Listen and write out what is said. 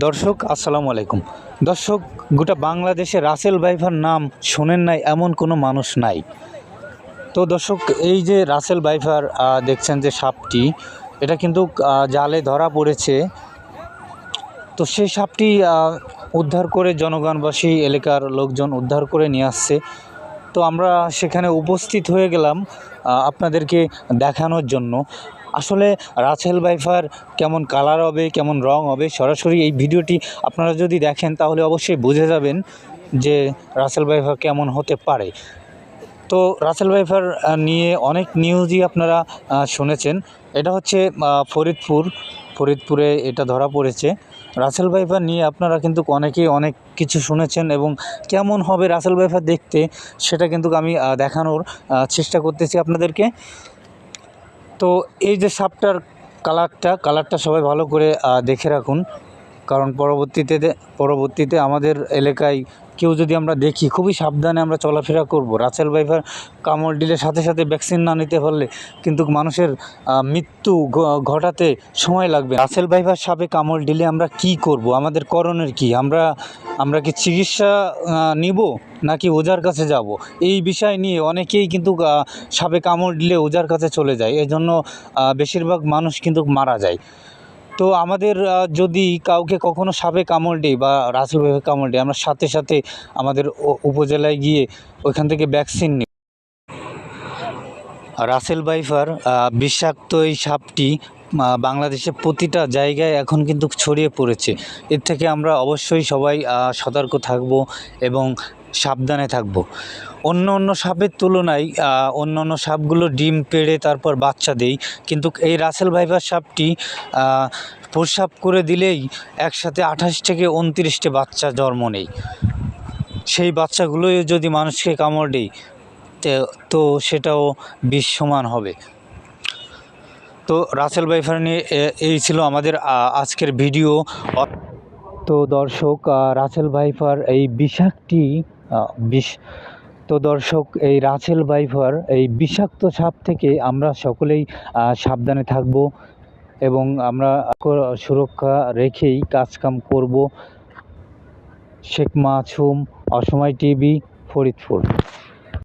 দর্শক আসসালামু আলাইকুম। দর্শক, গোটা বাংলাদেশে রাসেল ভাইপার নাম শোনেন নাই এমন কোনো মানুষ নাই। তো দর্শক, এই যে রাসেল ভাইপার দেখছেন যে সাপটি, এটা কিন্তু জালে ধরা পড়েছে। তো সেই সাপটি উদ্ধার করে জনগণবাসী এলাকার লোকজন উদ্ধার করে নিয়ে আসছে। তো আমরা সেখানে উপস্থিত হয়ে গেলাম আপনাদেরকে দেখানোর জন্য। আসলে রাসেল ভাইপার কেমন কালার হবে, কেমন রং হবে, সরাসরি এই ভিডিওটি আপনারা যদি দেখেন তাহলে অবশ্যই বুঝে যাবেন যে রাসেল ভাইপার কেমন হতে পারে। তো রাসেল ভাইপার নিয়ে অনেক নিউজই আপনারা শুনেছেন। এটা হচ্ছে ফরিদপুরে এটা ধরা পড়েছে। রাসেল ভাইপার নিয়ে আপনারা কিন্তু অনেকেই অনেক কিছু শুনেছেন, এবং কেমন হবে রাসেল ভাইপার দেখতে সেটা কিন্তু আমি দেখানোর চেষ্টা করতেছি আপনাদেরকে। তো এই যে সাপটার কালারটা সবাই ভালো করে দেখে রাখুন, কারণ পরবর্তীতে আমাদের এলাকায় কেউ যদি আমরা দেখি, খুবই সাবধানে আমরা চলাফেরা করব। রাসেল ভাইপার কামড় দিলে সাথে সাথে ভ্যাকসিন না নিতে পারলে কিন্তু মানুষের মৃত্যু ঘটাতে সময় লাগবে। রাসেল ভাইপার সাপে কামড় দিলে আমরা কি করব, আমাদের করণের কি? আমরা কি চিকিৎসা নিব নাকি ওঝার কাছে যাব? এই বিষয় নিয়ে অনেকেই কিন্তু সাপে কামড় দিলে ওঝার কাছে চলে যায়, এজন্য বেশিরভাগ মানুষ কিন্তু মারা যায়। তো আমাদের যদি কাউকে কখনো সাপে কামড় দেয় বা রাসেল ভাইপার কামড় দেয়, আমরা সাথে সাথে আমাদের উপজেলায় গিয়ে ওইখান থেকে ভ্যাকসিন নিই। রাসেল ভাইপার বিষাক্ত এই সাপটি বাংলাদেশের প্রতিটা জায়গায় এখন কিন্তু ছড়িয়ে পড়েছে। এর থেকে আমরা অবশ্যই সবাই সতর্ক থাকব এবং সাবধানে থাকব। অন্য সাপের তুলনায় অন্য সাপগুলো ডিম পেড়ে তারপর বাচ্চা দেয়, কিন্তু এই রাসেল ভাইপার সাপটি প্রস্রাব করে দিলেই একসাথে 28 থেকে 29টি বাচ্চা জন্ম নেয়। সেই বাচ্চাগুলোই যদি মানুষকে কামড় দেয় তো সেটাও বিষ সমান হবে। তো রাসেল ভাইপার নিয়ে এই ছিল আমাদের আজকের ভিডিও। তো দর্শক, রাসেল ভাইপার এই এই রাসেল ভাইপার এই বিষাক্ত সাপ থেকে আমরা সকলেই সাবধানে থাকব এবং আমরা সুরক্ষা রেখেই কাজকাম করব। শেখ মাসুম, অসময় টিভি, ফরিদপুর।